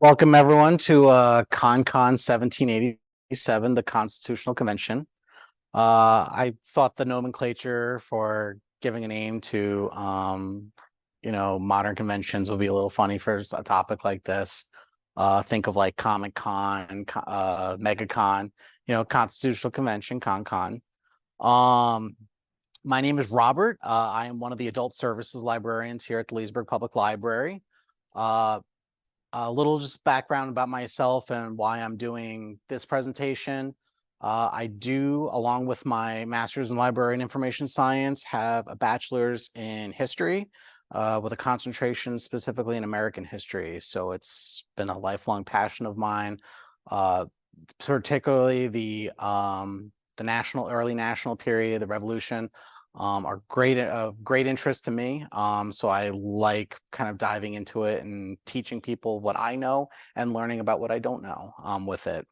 Welcome everyone to ConCon 1787, the Constitutional Convention. I thought the nomenclature for giving a name to modern conventions would be a little funny for a topic like this. Think of like Comic Con, MegaCon, Constitutional Convention, ConCon. My name is Robert. I am one of the adult services librarians here at the Leesburg Public Library. A little just background about myself and why I'm doing this presentation. I do, along with my master's in library and information science, have a bachelor's in history with a concentration specifically in American history. So it's been a lifelong passion of mine, particularly the early national period, the Revolution. Are great of great interest to me. So I like kind of diving into it and teaching people what I know and learning about what I don't know with it.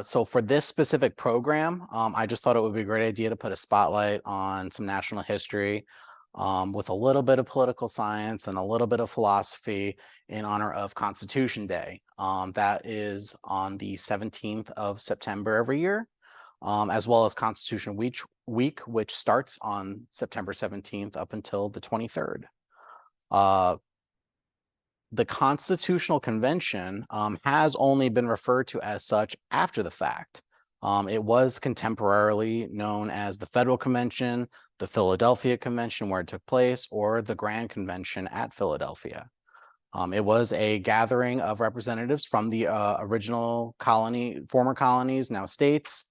So for this specific program, I just thought it would be a great idea to put a spotlight on some national history with a little bit of political science and a little bit of philosophy in honor of Constitution Day. That is on the 17th of September every year. As well as Constitution Week, which starts on September 17th up until the 23rd. The Constitutional Convention has only been referred to as such after the fact. It was contemporarily known as the Federal Convention, the Philadelphia Convention where it took place, or the Grand Convention at Philadelphia. It was a gathering of representatives from the original former colonies, now states,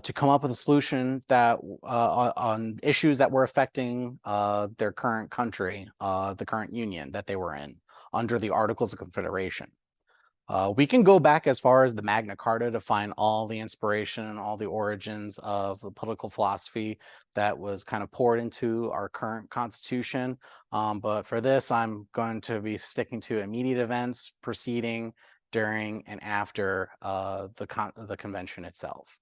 to come up with a solution that on issues that were affecting their current country, the current union that they were in under the Articles of Confederation. We can go back as far as the Magna Carta to find all the inspiration and all the origins of the political philosophy that was kind of poured into our current Constitution. But for this, I'm going to be sticking to immediate events preceding, during, and after the convention itself.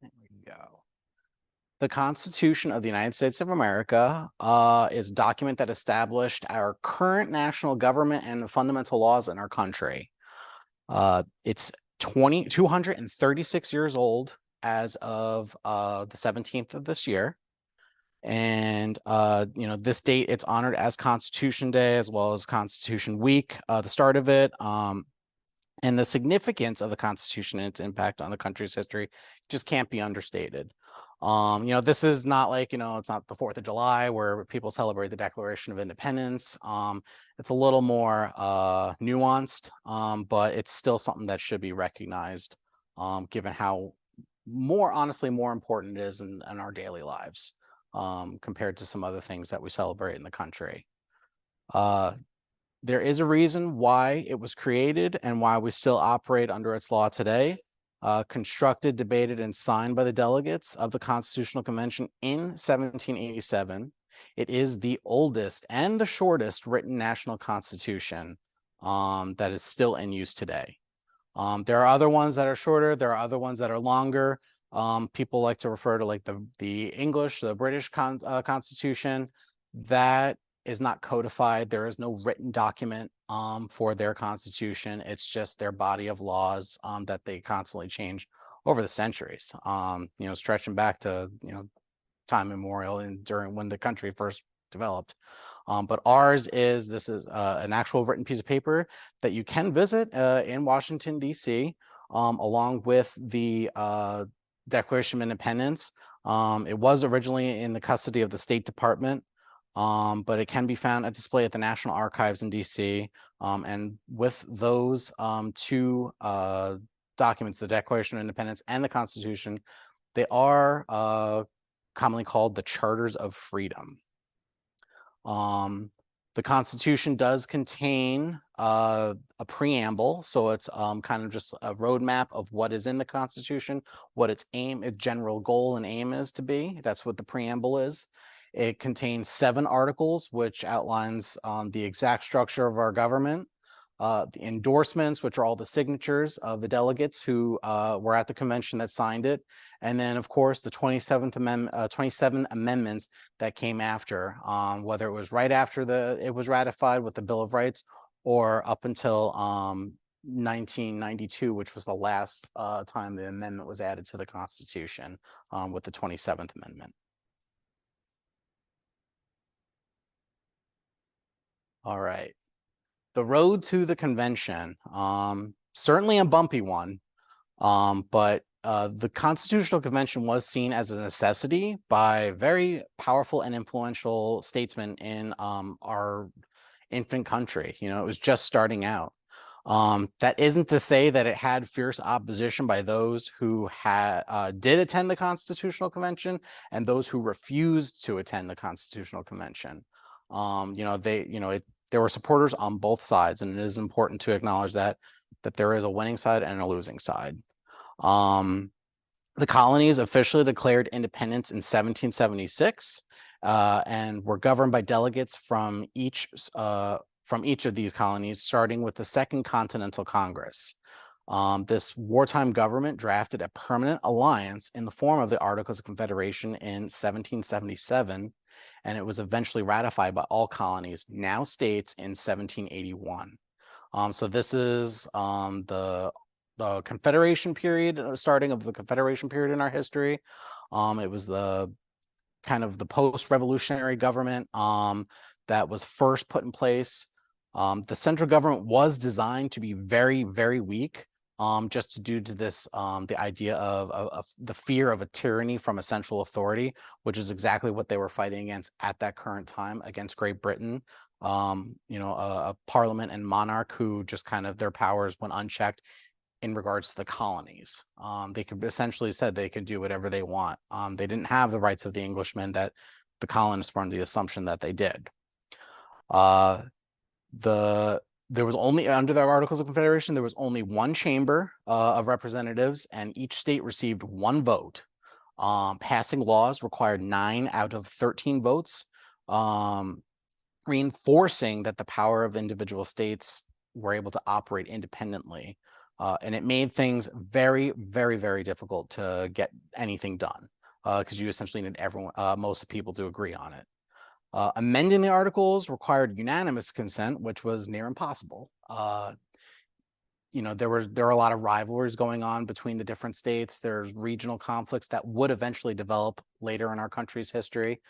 There we go. The Constitution of the United States of America is a document that established our current national government and the fundamental laws in our country. It's 236 years old as of the 17th of this year. And, this date, it's honored as Constitution Day as well as Constitution Week, the start of it. And the significance of the Constitution and its impact on the country's history just can't be understated. This is not like, it's not the 4th of July where people celebrate the Declaration of Independence. It's a little more nuanced, but it's still something that should be recognized, given how honestly, more important it is in our daily lives compared to some other things that we celebrate in the country. There is a reason why it was created and why we still operate under its law today. Constructed, debated, and signed by the delegates of the Constitutional Convention in 1787. It is the oldest and the shortest written national constitution that is still in use today. There are other ones that are shorter. There are other ones that are longer. People like to refer to like the English, the British Constitution. That is not codified. There is no written document for their constitution. It's just their body of laws that they constantly change over the centuries, stretching back to, time immemorial and during when the country first developed. But ours is, this is an actual written piece of paper that you can visit in Washington, D.C., along with the Declaration of Independence. It was originally in the custody of the State Department, but it can be found at display at the National Archives in DC. And with those two documents, the Declaration of Independence and the Constitution, they are commonly called the Charters of Freedom. The Constitution does contain a preamble, so it's kind of just a roadmap of what is in the Constitution, what its general goal and aim is to be. That's what the preamble is. It contains 7 articles, which outlines the exact structure of our government. the endorsements, which are all the signatures of the delegates who were at the convention that signed it, and then, of course, the 27th Amendment, 27 amendments that came after, whether it was right after it was ratified with the Bill of Rights, or up until 1992, which was the last time the amendment was added to the Constitution, with the 27th Amendment. All right. The road to the convention, certainly a bumpy one, but the Constitutional Convention was seen as a necessity by very powerful and influential statesmen in our infant country. You know, it was just starting out. That isn't to say that it had fierce opposition by those who did attend the Constitutional Convention and those who refused to attend the Constitutional Convention. There were supporters on both sides, and it is important to acknowledge that there is a winning side and a losing side. The colonies officially declared independence in 1776, and were governed by delegates from each of these colonies, starting with the Second Continental Congress. This wartime government drafted a permanent alliance in the form of the Articles of Confederation in 1777, and it was eventually ratified by all colonies, now states, in 1781. So this is the Confederation period, starting of the Confederation period in our history. It was the kind of the post-revolutionary government that was first put in place. The central government was designed to be very, very weak, just due to this, the idea of the fear of a tyranny from a central authority, which is exactly what they were fighting against at that current time, against Great Britain. A parliament and monarch who just kind of, their powers went unchecked in regards to the colonies. They could essentially said they could do whatever they want. They didn't have the rights of the Englishmen that the colonists were under the assumption that they did. There was only, under the Articles of Confederation, there was only one chamber of representatives, and each state received one vote. Passing laws required 9 out of 13 votes, reinforcing that the power of individual states were able to operate independently. And it made things very, very, very difficult to get anything done, because you essentially need most people to agree on it. Amending the articles required unanimous consent, which was near impossible. There were a lot of rivalries going on between the different states. There's regional conflicts that would eventually develop later in our country's history.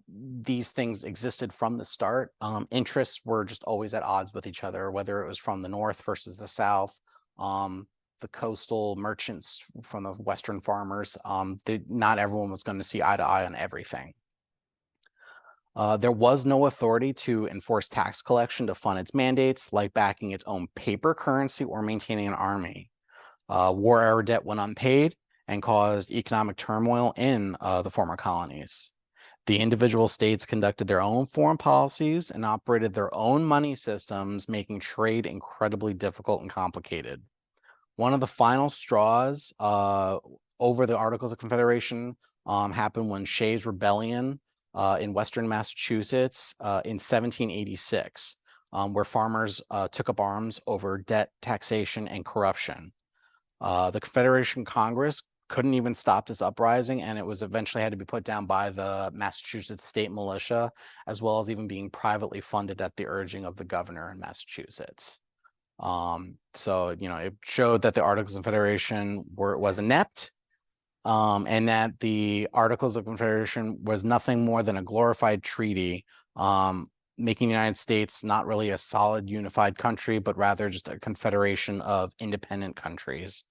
These things existed from the start. Interests were just always at odds with each other, whether it was from the north versus the south, the coastal merchants from the western farmers. Not everyone was going to see eye to eye on everything. There was no authority to enforce tax collection to fund its mandates, like backing its own paper currency or maintaining an army. War-era debt went unpaid and caused economic turmoil in the former colonies. The individual states conducted their own foreign policies and operated their own money systems, making trade incredibly difficult and complicated. One of the final straws over the Articles of Confederation happened when Shays' Rebellion in Western Massachusetts in 1786, where farmers took up arms over debt, taxation, and corruption. The Confederation Congress couldn't even stop this uprising, and it was eventually had to be put down by the Massachusetts state militia, as well as even being privately funded at the urging of the governor in Massachusetts. It showed that the Articles of Confederation was inept, and that the Articles of Confederation was nothing more than a glorified treaty, making the United States not really a solid unified country, but rather just a confederation of independent countries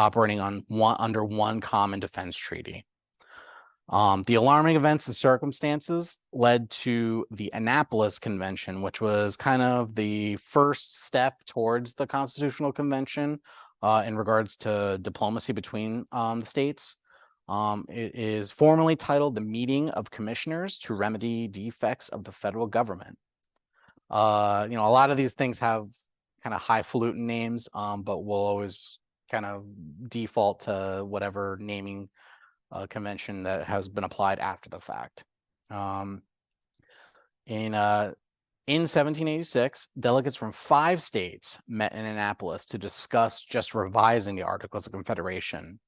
operating under one common defense treaty. The alarming events and circumstances led to the Annapolis Convention, which was kind of the first step towards the Constitutional Convention in regards to diplomacy between the states. It is formally titled the Meeting of Commissioners to Remedy Defects of the Federal Government. A lot of these things have kind of highfalutin names, but we'll always kind of default to whatever naming convention that has been applied after the fact. In In 1786, delegates from 5 states met in Annapolis to discuss just revising the Articles of Confederation.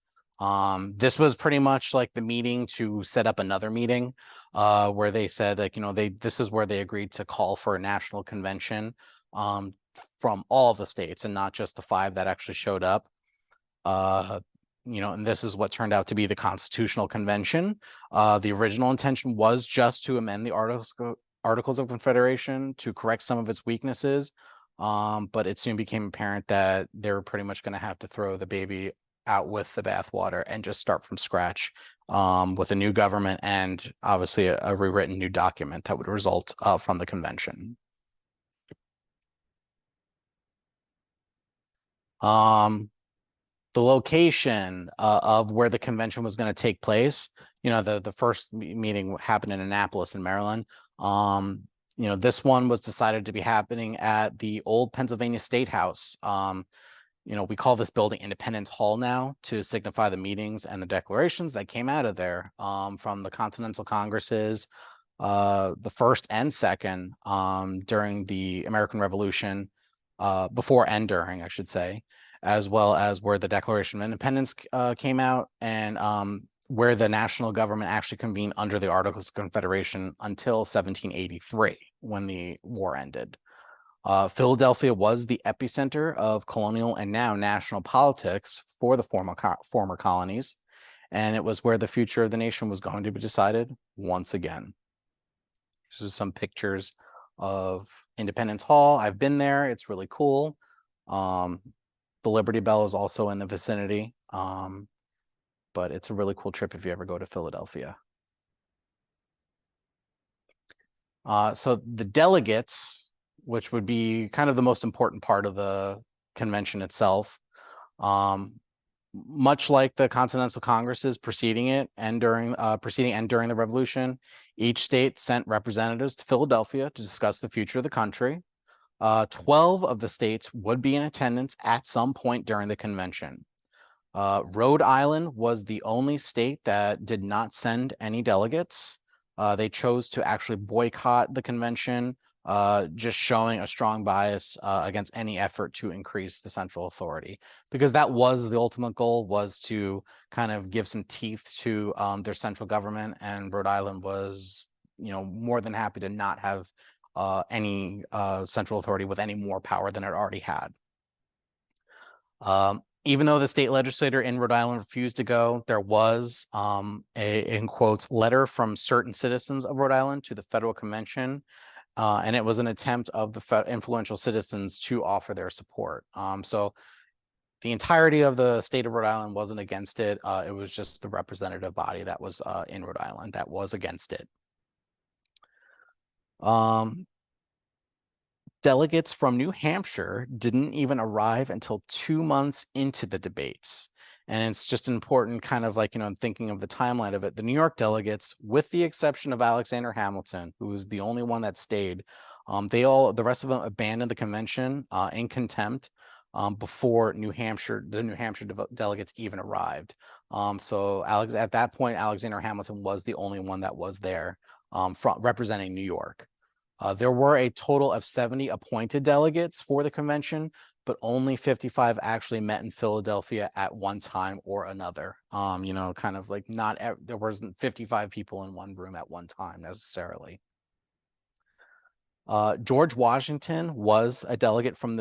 This was pretty much like the meeting to set up another meeting, where they said, like, this is where they agreed to call for a national convention from all the states and not just the 5 that actually showed up. And this is what turned out to be the Constitutional Convention. The original intention was just to amend the Articles of Confederation to correct some of its weaknesses, but it soon became apparent that they were pretty much going to have to throw the baby out with the bathwater and just start from scratch with a new government and obviously a rewritten new document that would result from the convention. The location of where the convention was going to take place, the first meeting happened in Annapolis in Maryland. This one was decided to be happening at the old Pennsylvania State House. We call this building Independence Hall now to signify the meetings and the declarations that came out of there from the Continental Congresses, the first and second during the American Revolution, before and during, I should say, as well as where the Declaration of Independence came out, and where the national government actually convened under the Articles of Confederation until 1783, when the war ended. Philadelphia was the epicenter of colonial and now national politics for the former colonies, and it was where the future of the nation was going to be decided once again. These are some pictures of Independence Hall. I've been there. It's really cool. The Liberty Bell is also in the vicinity, but it's a really cool trip if you ever go to Philadelphia. So the delegates, which would be kind of the most important part of the convention itself, much like the Continental Congresses preceding it and during the Revolution, each state sent representatives to Philadelphia to discuss the future of the country. 12 of the states would be in attendance at some point during the convention. Rhode Island was the only state that did not send any delegates. They chose to actually boycott the convention, just showing a strong bias against any effort to increase the central authority, because that was the ultimate goal, was to kind of give some teeth to their central government, and Rhode Island was, more than happy to not have any central authority with any more power than it already had. Even though the state legislature in Rhode Island refused to go, there was in quotes, letter from certain citizens of Rhode Island to the federal convention, and it was an attempt of the influential citizens to offer their support. So the entirety of the state of Rhode Island wasn't against it. It was just the representative body that was in Rhode Island that was against it. Delegates from New Hampshire didn't even arrive until 2 months into the debates. And it's just important kind of like, thinking of the timeline of it. The New York delegates, with the exception of Alexander Hamilton, who was the only one that stayed, the rest of them abandoned the convention in contempt before the New Hampshire delegates even arrived. So at that point, Alexander Hamilton was the only one that was there representing New York. There were a total of 70 appointed delegates for the convention, but only 55 actually met in Philadelphia at one time or another. Kind of like there wasn't 55 people in one room at one time necessarily. George Washington was a delegate from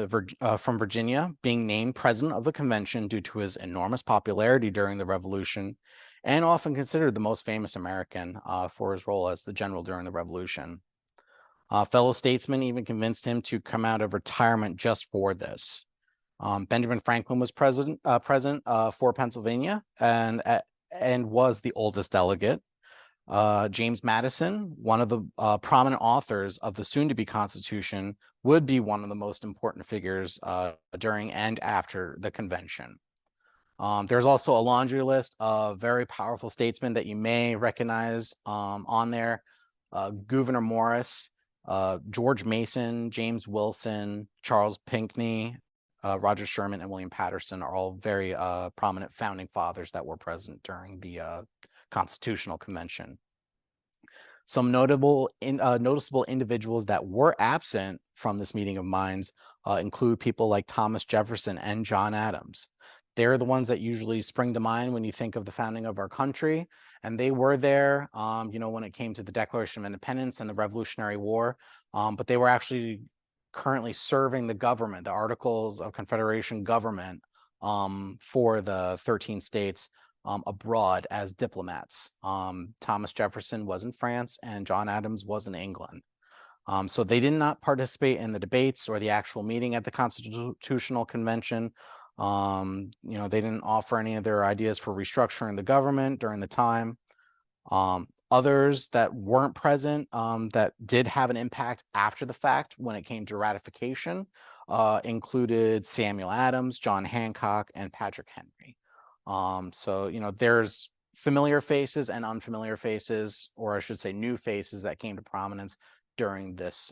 Virginia, being named president of the convention due to his enormous popularity during the Revolution, and often considered the most famous American for his role as the general during the Revolution. Fellow statesmen even convinced him to come out of retirement just for this. Benjamin Franklin was present for Pennsylvania and was the oldest delegate. James Madison, one of the prominent authors of the soon-to-be Constitution, would be one of the most important figures during and after the convention. There's also a laundry list of very powerful statesmen that you may recognize on there. Gouverneur Morris, George Mason, James Wilson, Charles Pinckney, Roger Sherman, and William Patterson are all very prominent founding fathers that were present during the Constitutional Convention. Some noticeable individuals that were absent from this meeting of minds include people like Thomas Jefferson and John Adams. They're the ones that usually spring to mind when you think of the founding of our country, and they were there, when it came to the Declaration of Independence and the Revolutionary War, but they were actually currently serving the government, the Articles of Confederation government, for the 13 states abroad as diplomats. Thomas Jefferson was in France and John Adams was in England. So they did not participate in the debates or the actual meeting at the Constitutional Convention. They didn't offer any of their ideas for restructuring the government during the time. Others that weren't present that did have an impact after the fact when it came to ratification included Samuel Adams, John Hancock, and Patrick Henry. There's familiar faces and unfamiliar faces, or I should say new faces that came to prominence during this,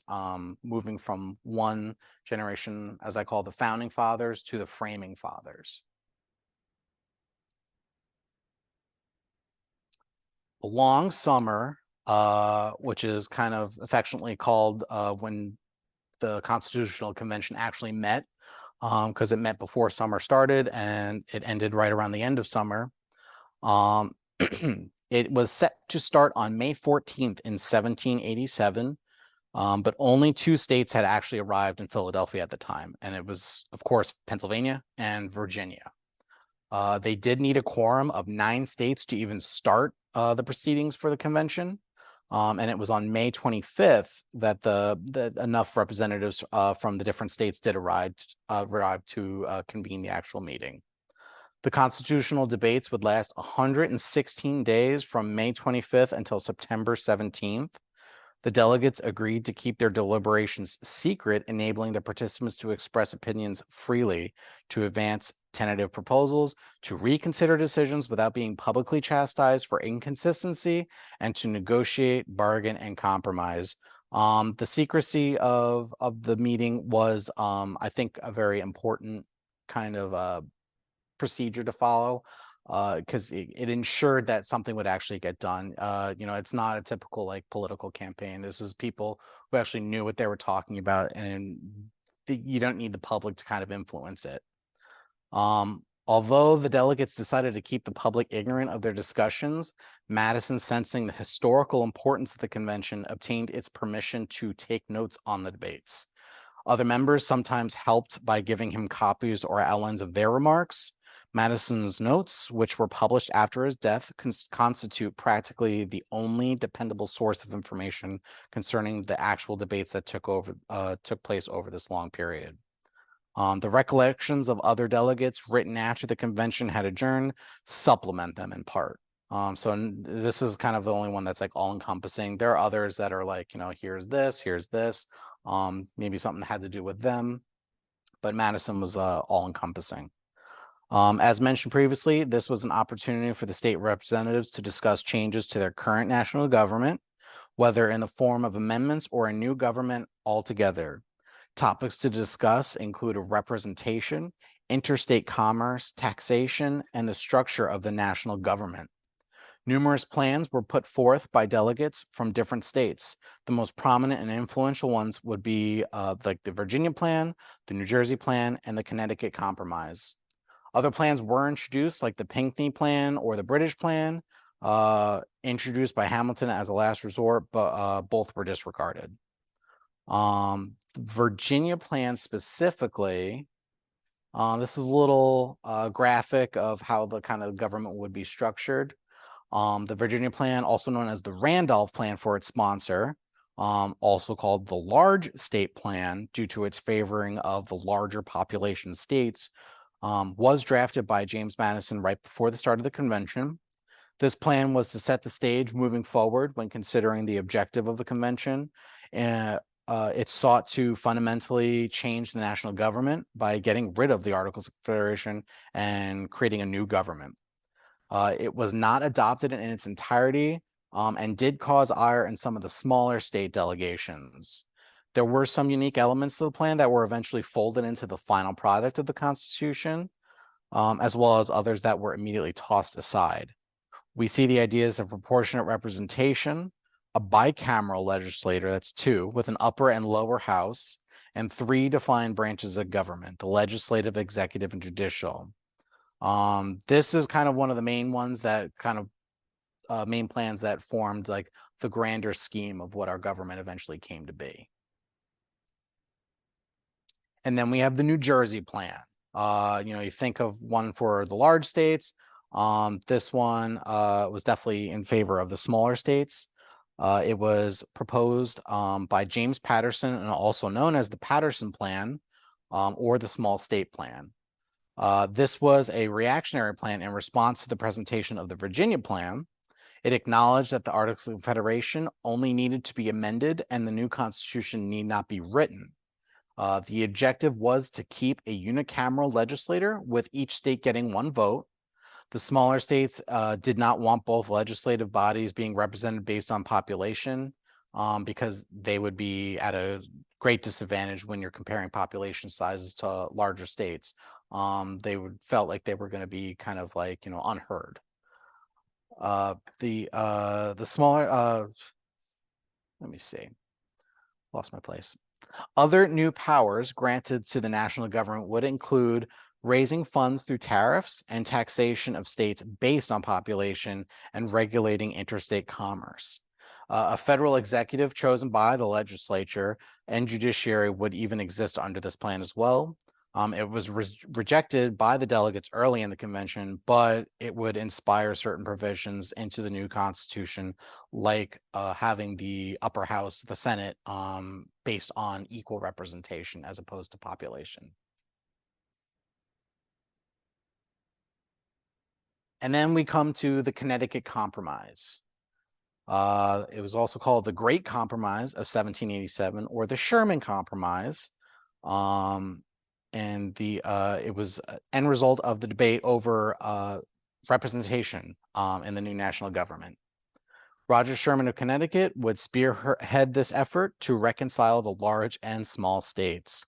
moving from one generation, as I call the founding fathers, to the framing fathers. The long summer, which is kind of affectionately called when the Constitutional Convention actually met, because it met before summer started and it ended right around the end of summer. It was set to start on May 14th in 1787, but only 2 states had actually arrived in Philadelphia at the time, and it was, of course, Pennsylvania and Virginia. They did need a quorum of 9 states to even start the proceedings for the convention. And it was on May 25th that enough representatives from the different states did arrive to convene the actual meeting. The constitutional debates would last 116 days from May 25th until September 17th. The delegates agreed to keep their deliberations secret, enabling the participants to express opinions freely, to advance tentative proposals, to reconsider decisions without being publicly chastised for inconsistency, and to negotiate, bargain, and compromise. The secrecy of the meeting was, I think, a very important kind of procedure to follow, because it ensured that something would actually get done. It's not a typical like political campaign. This is people who actually knew what they were talking about, and you don't need the public to kind of influence it. Although the delegates decided to keep the public ignorant of their discussions, Madison, sensing the historical importance of the convention, obtained its permission to take notes on the debates. Other members sometimes helped by giving him copies or outlines of their remarks. Madison's notes, which were published after his death, constitute practically the only dependable source of information concerning the actual debates that took place over this long period. The recollections of other delegates written after the convention had adjourned supplement them in part. So this is kind of the only one that's like all-encompassing. There are others that are like, here's this, maybe something that had to do with them, but Madison was all-encompassing. As mentioned previously, this was an opportunity for the state representatives to discuss changes to their current national government, whether in the form of amendments or a new government altogether. Topics to discuss include representation, interstate commerce, taxation, and the structure of the national government. Numerous plans were put forth by delegates from different states. The most prominent and influential ones would be like the Virginia Plan, the New Jersey Plan, and the Connecticut Compromise. Other plans were introduced, like the Pinckney Plan or the British Plan, introduced by Hamilton as a last resort, but both were disregarded. The Virginia Plan specifically, this is a little graphic of how the kind of government would be structured. The Virginia Plan, also known as the Randolph Plan for its sponsor, also called the Large State Plan due to its favoring of the larger population states, was drafted by James Madison right before the start of the convention. This plan was to set the stage moving forward when considering the objective of the convention. It sought to fundamentally change the national government by getting rid of the Articles of Confederation and creating a new government. It was not adopted in its entirety and did cause ire in some of the smaller state delegations. There were some unique elements to the plan that were eventually folded into the final product of the Constitution, as well as others that were immediately tossed aside. We see the ideas of proportionate representation, a bicameral legislature, that's 2, with an upper and lower house, and 3 defined branches of government, the legislative, executive, and judicial. This is kind of one of the main ones that kind of main plans that formed like the grander scheme of what our government eventually came to be. And then we have the New Jersey plan. You think of one for the large states. This one was definitely in favor of the smaller states. It was proposed by James Patterson, and also known as the Patterson Plan, or the Small State Plan. This was a reactionary plan in response to the presentation of the Virginia Plan. It acknowledged that the Articles of Confederation only needed to be amended and the new Constitution need not be written. The objective was to keep a unicameral legislature with each state getting 1 vote. The smaller states did not want both legislative bodies being represented based on population, because they would be at a great disadvantage when you're comparing population sizes to larger states. They felt like they were going to be kind of like, unheard. The smaller, let me see, lost my place. Other new powers granted to the national government would include raising funds through tariffs and taxation of states based on population and regulating interstate commerce. A federal executive chosen by the legislature and judiciary would even exist under this plan as well. It was rejected by the delegates early in the convention, but it would inspire certain provisions into the new Constitution, like having the upper house, the Senate, based on equal representation as opposed to population. And then we come to the Connecticut Compromise. It was also called the Great Compromise of 1787, or the Sherman Compromise. And it was an end result of the debate over representation in the new national government. Roger Sherman of Connecticut would spearhead this effort to reconcile the large and small states.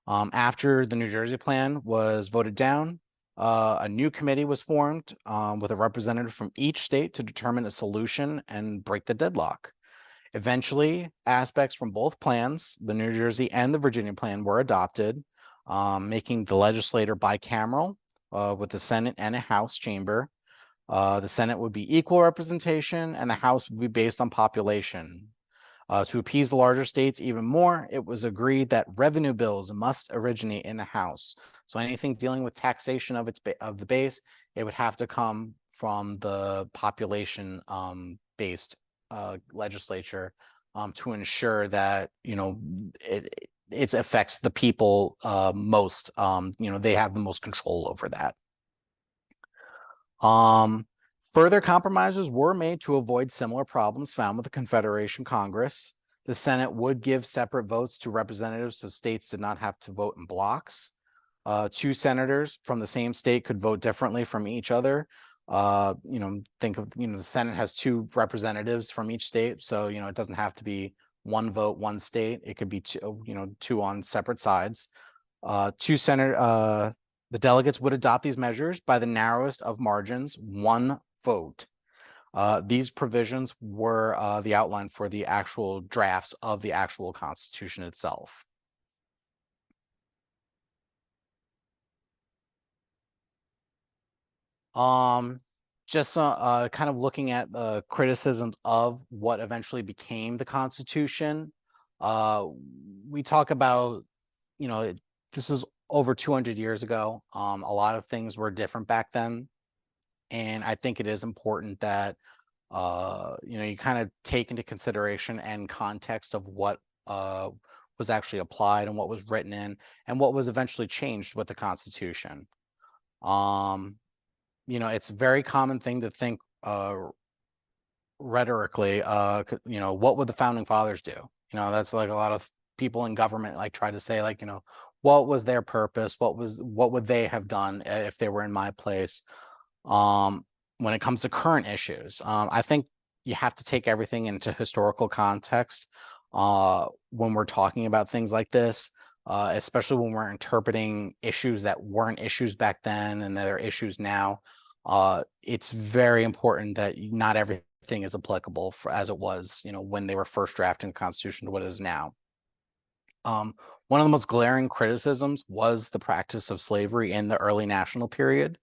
After the New Jersey plan was voted down, a new committee was formed with a representative from each state to determine a solution and break the deadlock. Eventually, aspects from both plans, the New Jersey and the Virginia plan, were adopted, making the legislature bicameral with the Senate and a House chamber. The Senate would be equal representation and the House would be based on population. To appease the larger states even more, it was agreed that revenue bills must originate in the House. So anything dealing with taxation of the base, it would have to come from the population based legislature to ensure that it affects the people most. They have the most control over that. Further compromises were made to avoid similar problems found with the Confederation Congress. The Senate would give separate votes to representatives, so states did not have to vote in blocks. 2 senators from the same state could vote differently from each other. Think of, the Senate has 2 representatives from each state, so it doesn't have to be 1 vote, 1 state. It could be 2 on separate sides. The delegates would adopt these measures by the narrowest of margins, 1 vote. These provisions were the outline for the actual drafts of the actual Constitution itself. Just kind of looking at the criticisms of what eventually became the Constitution. We talk about, this was over 200 years ago. A lot of things were different back then. And I think it is important that, you kind of take into consideration and context of what was actually applied and what was written in and what was eventually changed with the Constitution. It's a very common thing to think rhetorically, what would the founding fathers do? That's like a lot of people in government try to say what was their purpose? What would they have done if they were in my place? When it comes to current issues, I think you have to take everything into historical context when we're talking about things like this, especially when we're interpreting issues that weren't issues back then and they're issues now. It's very important that not everything thing is applicable for as it was, when they were first drafting the Constitution to what it is now. One of the most glaring criticisms was the practice of slavery in the early national period.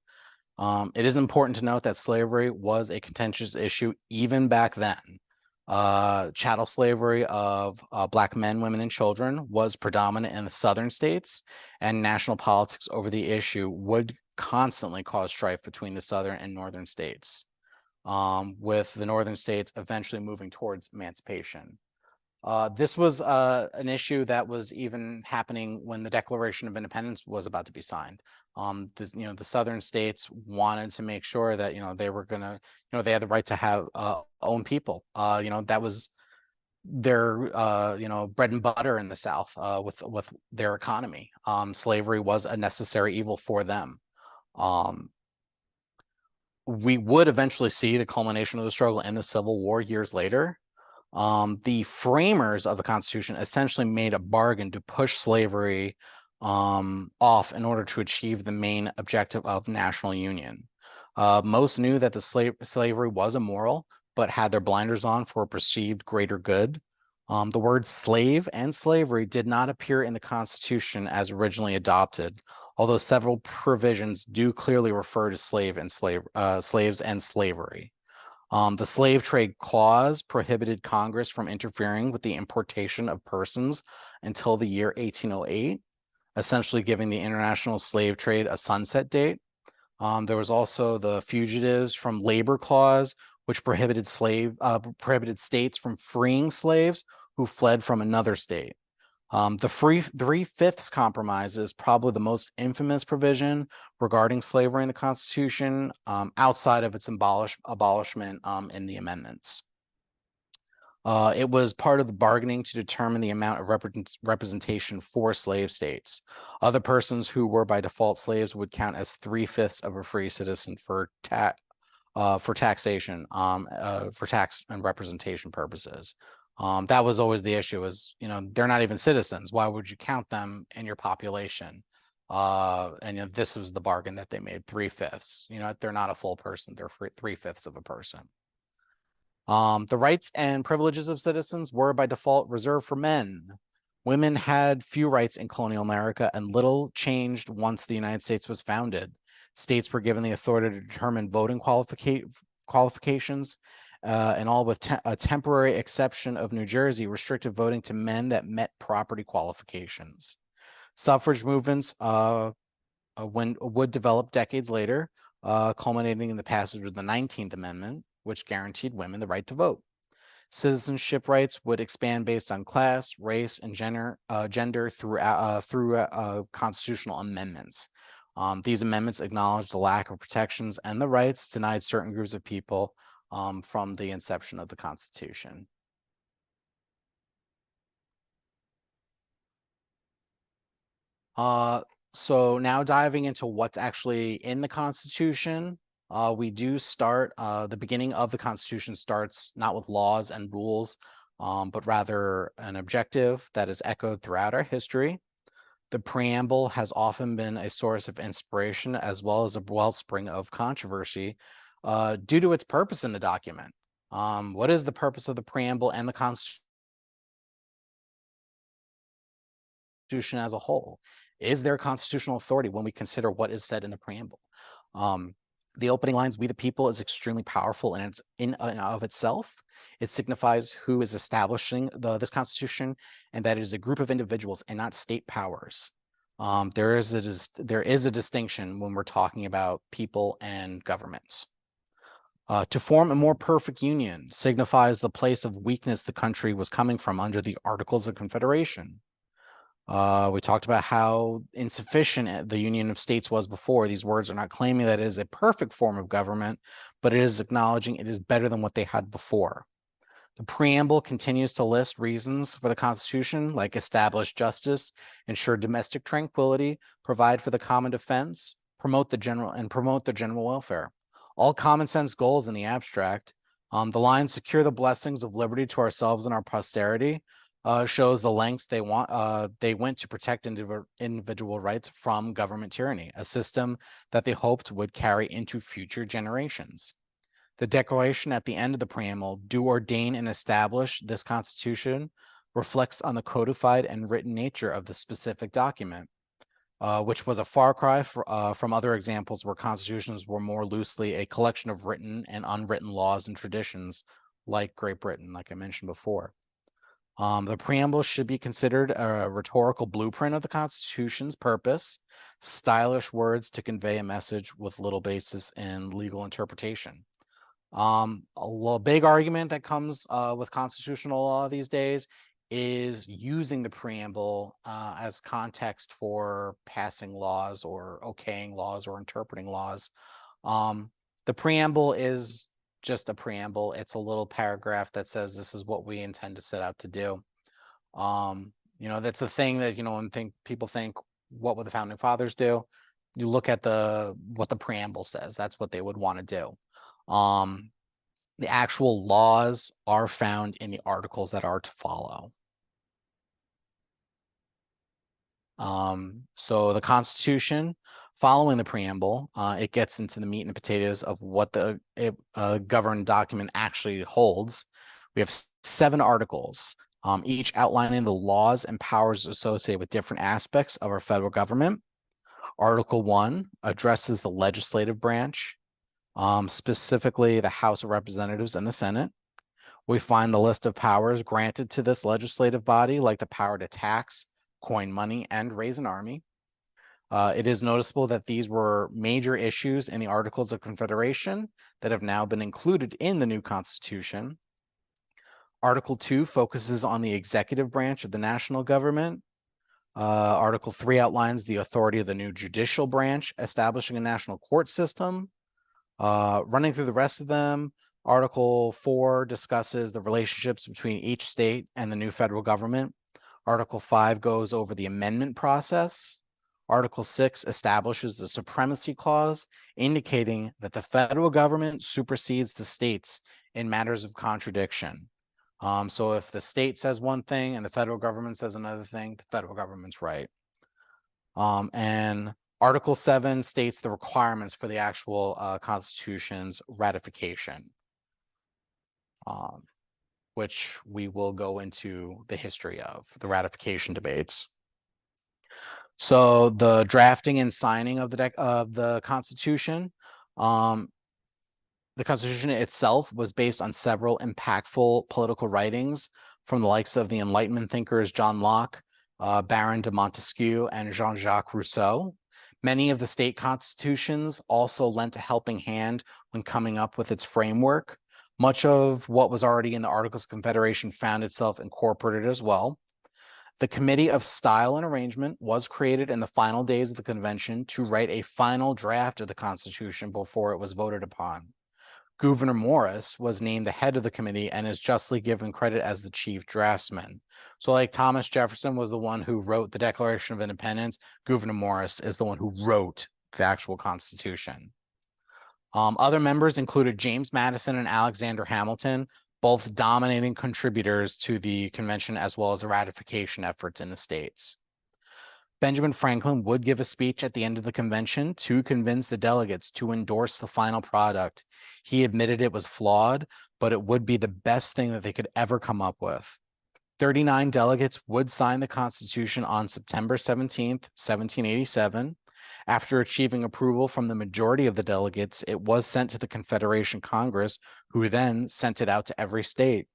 It is important to note that slavery was a contentious issue even back then. Chattel slavery of Black men, women, and children was predominant in the southern states, and national politics over the issue would constantly cause strife between the southern and northern states, with the northern states eventually moving towards emancipation. This was an issue that was even happening when the Declaration of Independence was about to be signed. The southern states wanted to make sure that they were gonna, they had the right to have own people. That was their bread and butter in the South with their economy. Slavery was a necessary evil for them. We would eventually see the culmination of the struggle in the Civil War years later. The framers of the Constitution essentially made a bargain to push slavery off in order to achieve the main objective of national union. Most knew that the slavery was immoral, but had their blinders on for a perceived greater good. The words slave and slavery did not appear in the Constitution as originally adopted, although several provisions do clearly refer to slaves and slavery. The slave trade clause prohibited Congress from interfering with the importation of persons until the year 1808, essentially giving the international slave trade a sunset date. There was also the Fugitives from Labor Clause, which prohibited states from freeing slaves who fled from another state. The Three-Fifths Compromise is probably the most infamous provision regarding slavery in the Constitution, outside of its abolishment in the amendments. It was part of the bargaining to determine the amount of representation for slave states. Other persons who were by default slaves would count as 3/5 of a free citizen for taxation, for tax and representation purposes. That was always the issue, is they're not even citizens. Why would you count them in your population? And this was the bargain that they made: 3/5. They're not a full person; they're 3/5 of a person. The rights and privileges of citizens were by default reserved for men. Women had few rights in colonial America, and little changed once the United States was founded. States were given the authority to determine voting qualifications, and all with a temporary exception of New Jersey, restricted voting to men that met property qualifications. Suffrage movements would develop decades later, culminating in the passage of the 19th Amendment, which guaranteed women the right to vote. Citizenship rights would expand based on class, race, and gender through constitutional amendments. These amendments acknowledged the lack of protections and the rights denied certain groups of people from the inception of the Constitution. So now diving into what's actually in the Constitution, we do start, the beginning of the Constitution starts not with laws and rules, but rather an objective that is echoed throughout our history. The preamble has often been a source of inspiration as well as a wellspring of controversy due to its purpose in the document. What is the purpose of the preamble and the Constitution as a whole? Is there constitutional authority when we consider what is said in the preamble? The opening lines, "We the people," is extremely powerful in and of itself. It signifies who is establishing this Constitution, and that it is a group of individuals and not state powers. There is a distinction when we're talking about people and governments. To form a more perfect union signifies the place of weakness the country was coming from under the Articles of Confederation. We talked about how insufficient the Union of States was before. These words are not claiming that it is a perfect form of government, but it is acknowledging it is better than what they had before. The preamble continues to list reasons for the Constitution, like establish justice, ensure domestic tranquility, provide for the common defense, promote the general welfare. All common sense goals in the abstract. The line "secure the blessings of liberty to ourselves and our posterity" shows the lengths they went to protect individual rights from government tyranny, a system that they hoped would carry into future generations. The declaration at the end of the preamble, "do ordain and establish this Constitution," reflects on the codified and written nature of the specific document, which was a far cry from other examples where constitutions were more loosely a collection of written and unwritten laws and traditions, like Great Britain, like I mentioned before. The preamble should be considered a rhetorical blueprint of the Constitution's purpose, stylish words to convey a message with little basis in legal interpretation. A big argument that comes with constitutional law these days is using the preamble as context for passing laws or okaying laws or interpreting laws. The preamble is just a preamble. It's a little paragraph that says this is what we intend to set out to do. That's the thing that, when people think, what would the founding fathers do? You look at what the preamble says. That's what they would want to do. The actual laws are found in the articles that are to follow. So the Constitution, following the preamble, it gets into the meat and potatoes of what the governed document actually holds. We have 7 articles, each outlining the laws and powers associated with different aspects of our federal government. Article 1 addresses the legislative branch, specifically the House of Representatives and the Senate. We find the list of powers granted to this legislative body, like the power to tax, coin money, and raise an army. It is noticeable that these were major issues in the Articles of Confederation that have now been included in the new Constitution. Article 2 focuses on the executive branch of the national government. Article 3 outlines the authority of the new judicial branch, establishing a national court system. Running through the rest of them, Article 4 discusses the relationships between each state and the new federal government. Article 5 goes over the amendment process. Article 6 establishes the supremacy clause, indicating that the federal government supersedes the states in matters of contradiction. So if the state says one thing and the federal government says another thing, the federal government's right. And Article 7 states the requirements for the actual Constitution's ratification, which we will go into the history of, the ratification debates. So the drafting and signing of the Constitution, the Constitution itself was based on several impactful political writings from the likes of the Enlightenment thinkers John Locke, Baron de Montesquieu, and Jean-Jacques Rousseau. Many of the state constitutions also lent a helping hand when coming up with its framework. Much of what was already in the Articles of Confederation found itself incorporated as well. The Committee of Style and Arrangement was created in the final days of the convention to write a final draft of the Constitution before it was voted upon. Gouverneur Morris was named the head of the committee and is justly given credit as the chief draftsman. So like Thomas Jefferson was the one who wrote the Declaration of Independence, Gouverneur Morris is the one who wrote the actual Constitution. Other members included James Madison and Alexander Hamilton, both dominating contributors to the convention as well as the ratification efforts in the states. Benjamin Franklin would give a speech at the end of the convention to convince the delegates to endorse the final product. He admitted it was flawed, but it would be the best thing that they could ever come up with. 39 delegates would sign the Constitution on September 17th, 1787. After achieving approval from the majority of the delegates, it was sent to the Confederation Congress, who then sent it out to every state.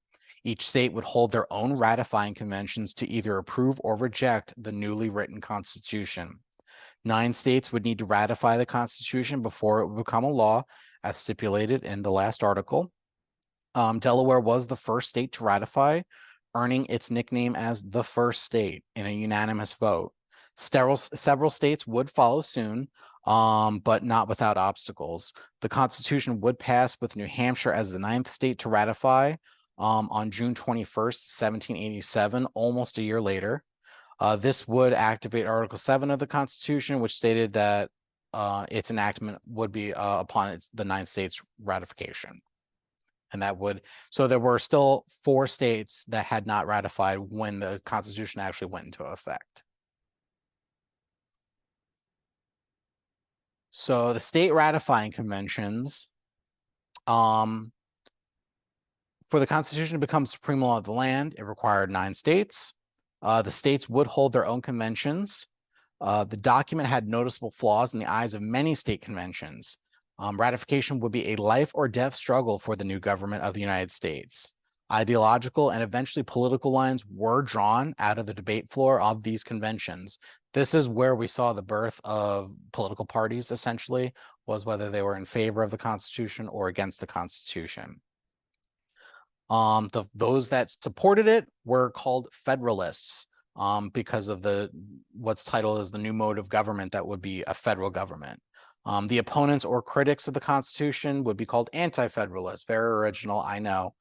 Each state would hold their own ratifying conventions to either approve or reject the newly written Constitution. 9 states would need to ratify the Constitution before it would become a law, as stipulated in the last article. Delaware was the first state to ratify, earning its nickname as the first state in a unanimous vote. Several states would follow soon, but not without obstacles. The Constitution would pass with New Hampshire as the 9th state to ratify on June 21st, 1787, almost a year later. This would activate Article 7 of the Constitution, which stated that its enactment would be upon the 9th state's ratification. And that would, so there were still 4 states that had not ratified when the Constitution actually went into effect. So the state ratifying conventions For the Constitution to become supreme law of the land, it required 9 states. The states would hold their own conventions. The document had noticeable flaws in the eyes of many state conventions. Ratification would be a life or death struggle for the new government of the United States. Ideological and eventually political lines were drawn out of the debate floor of these conventions. This is where we saw the birth of political parties, essentially, was whether they were in favor of the Constitution or against the Constitution. Those that supported it were called Federalists, because of what's titled as the new mode of government that would be a federal government. The opponents or critics of the Constitution would be called anti-federalists. Very original, I know.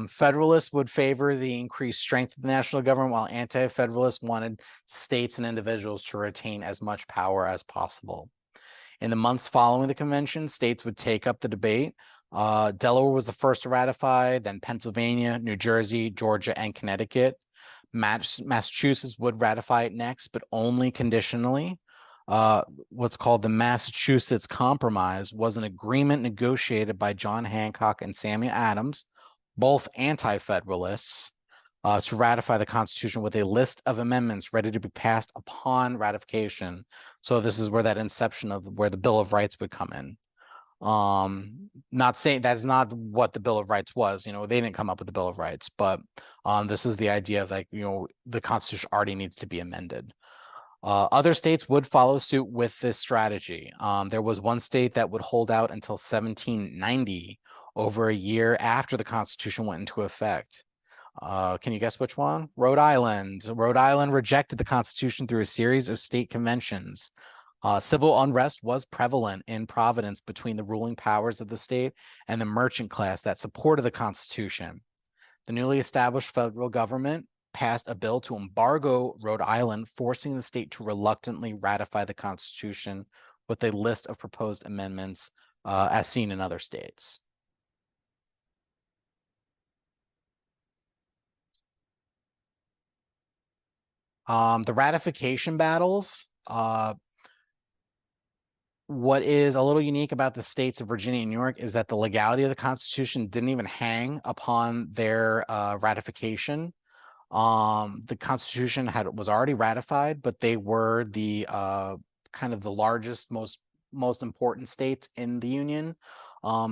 Federalists would favor the increased strength of the national government, while anti-federalists wanted states and individuals to retain as much power as possible. In the months following the convention, states would take up the debate. Delaware was the first to ratify, then Pennsylvania, New Jersey, Georgia, and Connecticut. Massachusetts would ratify it next, but only conditionally. What's called the Massachusetts Compromise was an agreement negotiated by John Hancock and Samuel Adams, both anti-federalists, to ratify the Constitution with a list of amendments ready to be passed upon ratification. So this is where that inception of where the Bill of Rights would come in. Not saying that's not what the Bill of Rights was, they didn't come up with the Bill of Rights, but this is the idea of the Constitution already needs to be amended. Other states would follow suit with this strategy. There was one state that would hold out until 1790, over a year after the Constitution went into effect. Can you guess which one? Rhode Island. Rhode Island rejected the Constitution through a series of state conventions. Civil unrest was prevalent in Providence between the ruling powers of the state and the merchant class that supported the Constitution. The newly established federal government passed a bill to embargo Rhode Island, forcing the state to reluctantly ratify the Constitution with a list of proposed amendments, as seen in other states. The ratification battles. What is a little unique about the states of Virginia and New York is that the legality of the Constitution didn't even hang upon their ratification. The Constitution was already ratified, but they were the kind of the largest, most important states in the Union.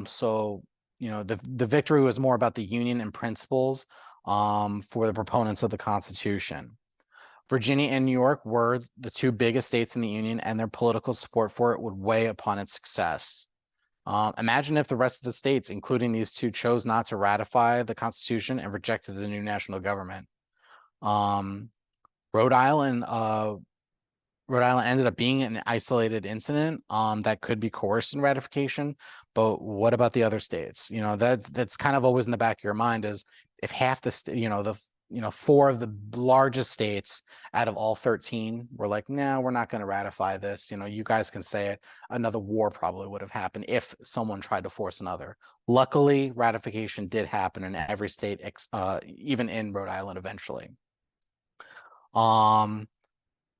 So the victory was more about the Union and principles for the proponents of the Constitution. Virginia and New York were the two biggest states in the Union, and their political support for it would weigh upon its success. Imagine if the rest of the states, including these two, chose not to ratify the Constitution and rejected the new national government. Rhode Island ended up being an isolated incident that could be coerced in ratification. But what about the other states? That's kind of always in the back of your mind, is if half the 4 of the largest states out of all 13 were like, no, we're not going to ratify this. You guys can say it. Another war probably would have happened if someone tried to force another. Luckily, ratification did happen in every state, even in Rhode Island eventually.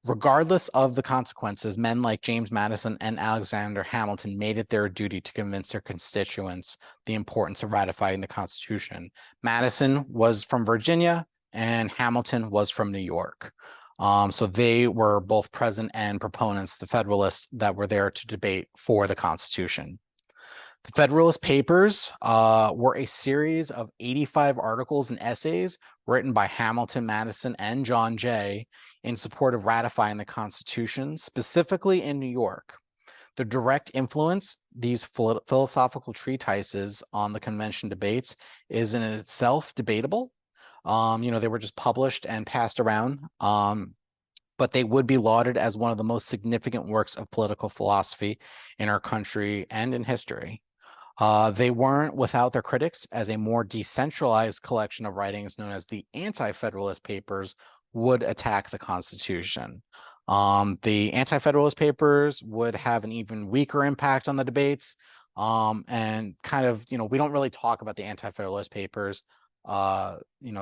Regardless of the consequences, men like James Madison and Alexander Hamilton made it their duty to convince their constituents the importance of ratifying the Constitution. Madison was from Virginia and Hamilton was from New York. So they were both present and proponents, the Federalists that were there to debate for the Constitution. The Federalist Papers were a series of 85 articles and essays written by Hamilton, Madison, and John Jay in support of ratifying the Constitution, specifically in New York. The direct influence these philosophical treatises on the convention debates is in itself debatable. They were just published and passed around, but they would be lauded as one of the most significant works of political philosophy in our country and in history. They weren't without their critics, as a more decentralized collection of writings known as the Anti-Federalist Papers would attack the Constitution. The Anti-Federalist Papers would have an even weaker impact on the debates, and kind of, we don't really talk about the Anti-Federalist Papers,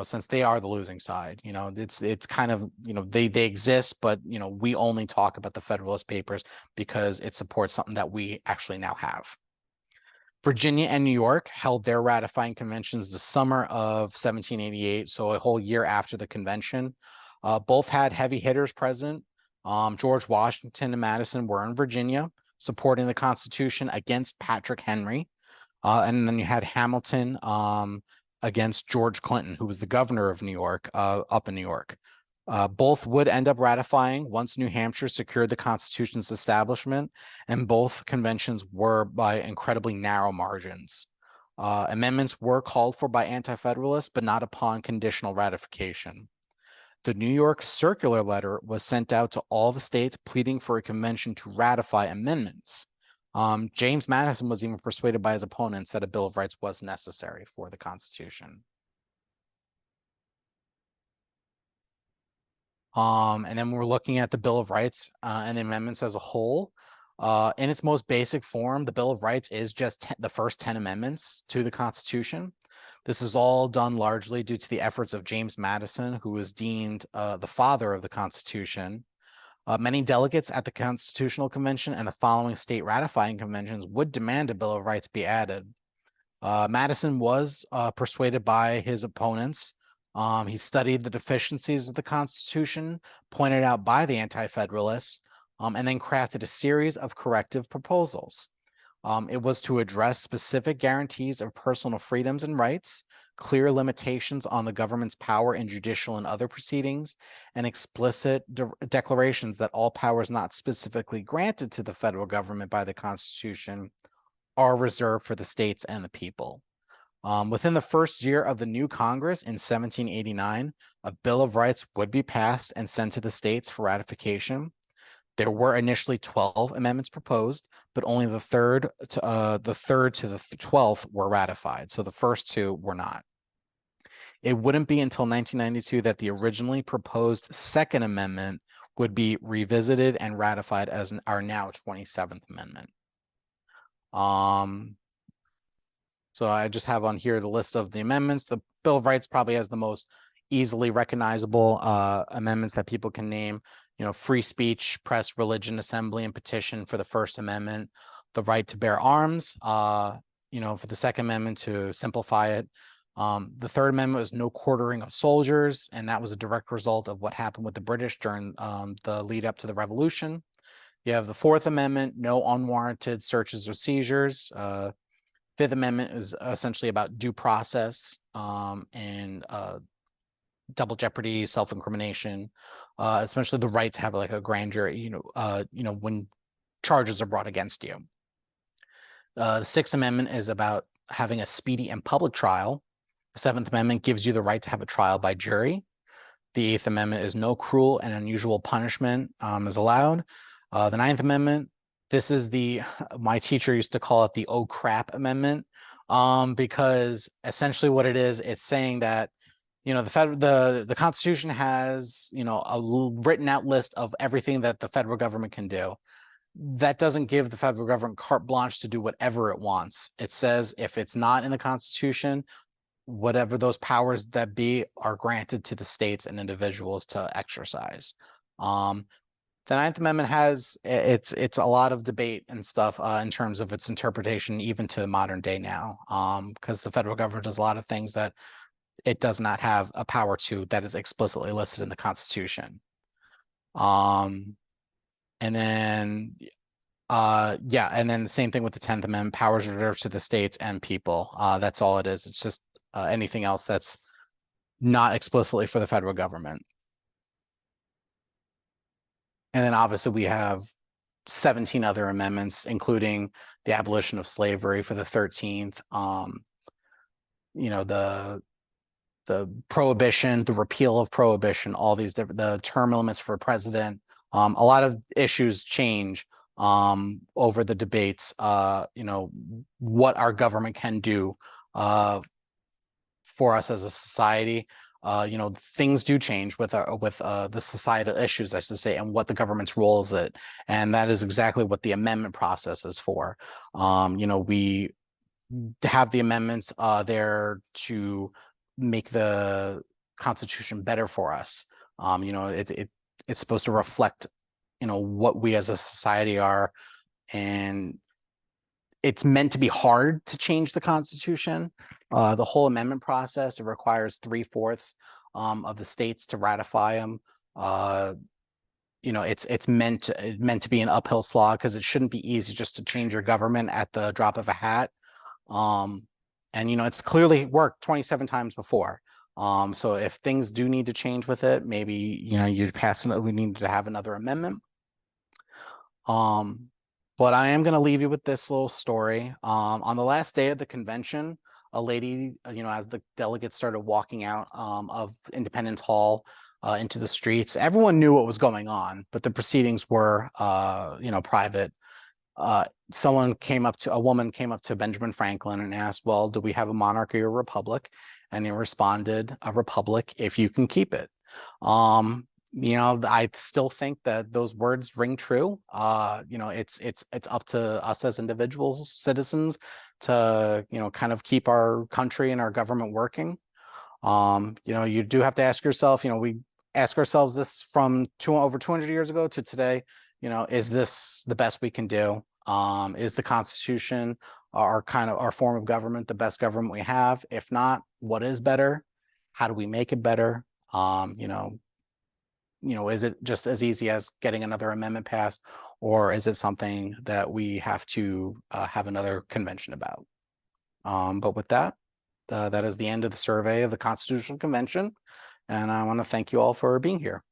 since they are the losing side. It's kind of, they exist, but, we only talk about the Federalist Papers because it supports something that we actually now have. Virginia and New York held their ratifying conventions the summer of 1788, so a whole year after the convention. Both had heavy hitters present. George Washington and Madison were in Virginia, supporting the Constitution against Patrick Henry. And then you had Hamilton against George Clinton, who was the governor of New York, up in New York. Both would end up ratifying once New Hampshire secured the Constitution's establishment, and both conventions were by incredibly narrow margins. Amendments were called for by anti-federalists, but not upon conditional ratification. The New York circular letter was sent out to all the states pleading for a convention to ratify amendments. James Madison was even persuaded by his opponents that a Bill of Rights was necessary for the Constitution. And then we're looking at the Bill of Rights and the amendments as a whole. In its most basic form, the Bill of Rights is just the first 10 amendments to the Constitution. This was all done largely due to the efforts of James Madison, who was deemed the father of the Constitution. Many delegates at the Constitutional Convention and the following state ratifying conventions would demand a Bill of Rights be added. Madison was persuaded by his opponents. He studied the deficiencies of the Constitution pointed out by the anti-federalists, and then crafted a series of corrective proposals. It was to address specific guarantees of personal freedoms and rights, clear limitations on the government's power in judicial and other proceedings, and explicit declarations that all powers not specifically granted to the federal government by the Constitution are reserved for the states and the people. Within the first year of the new Congress in 1789, a Bill of Rights would be passed and sent to the states for ratification. There were initially 12 amendments proposed, but only the third to the 12th were ratified. So the first two were not. It wouldn't be until 1992 that the originally proposed Second Amendment would be revisited and ratified as our now 27th Amendment. So I just have on here the list of the amendments. The Bill of Rights probably has the most easily recognizable amendments that people can name. You know, free speech, press, religion, assembly, and petition for the First Amendment. The right to bear arms, you know, for the Second Amendment to simplify it. The Third Amendment was no quartering of soldiers, and that was a direct result of what happened with the British during the lead up to the Revolution. You have the Fourth Amendment, no unwarranted searches or seizures. Fifth Amendment is essentially about due process and double jeopardy, self-incrimination, especially the right to have like a grand jury, when charges are brought against you. The Sixth Amendment is about having a speedy and public trial. The Seventh Amendment gives you the right to have a trial by jury. The Eighth Amendment is no cruel and unusual punishment is allowed. The Ninth Amendment, this is my teacher used to call it the oh crap amendment, because essentially what it is, it's saying that, you know, the Constitution has, you know, a written out list of everything that the federal government can do. That doesn't give the federal government carte blanche to do whatever it wants. It says if it's not in the Constitution, whatever those powers that be are granted to the states and individuals to exercise. The Ninth Amendment has it's a lot of debate and stuff in terms of its interpretation, even to modern day now, because the federal government does a lot of things that it does not have a power to that is explicitly listed in the Constitution. And then and then the same thing with the 10th Amendment, powers reserved to the states and people. That's all it is. It's just anything else that's not explicitly for the federal government. And then obviously we have 17 other amendments, including the abolition of slavery for the 13th, the prohibition, the repeal of prohibition, all these different, the term limits for president. A lot of issues change over the debates, what our government can do for us as a society. Things do change with the societal issues, I should say, and what the government's role is it. And that is exactly what the amendment process is for. We have the amendments there to make the Constitution better for us. It's supposed to reflect, what we as a society are, and it's meant to be hard to change the Constitution. The whole amendment process, it requires 3/4 of the states to ratify them. It's meant to be an uphill slog, because it shouldn't be easy just to change your government at the drop of a hat. And it's clearly worked 27 times before. So if things do need to change with it, maybe you'd pass it. We need to have another amendment. But I am going to leave you with this little story. On the last day of the convention, a lady, as the delegates started walking out of Independence Hall into the streets, everyone knew what was going on, but the proceedings were, private. A woman came up to Benjamin Franklin and asked, well, do we have a monarchy or a republic? And he responded, a republic if you can keep it. I still think that those words ring true. It's up to us as individuals, citizens, to kind of keep our country and our government working. You do have to ask yourself, we ask ourselves this from over 200 years ago to today, is this the best we can do? Is the Constitution, our form of government, the best government we have? If not, what is better? How do we make it better? Is it just as easy as getting another amendment passed, or is it something that we have to have another convention about? But with that, that is the end of the survey of the Constitutional Convention, and I want to thank you all for being here.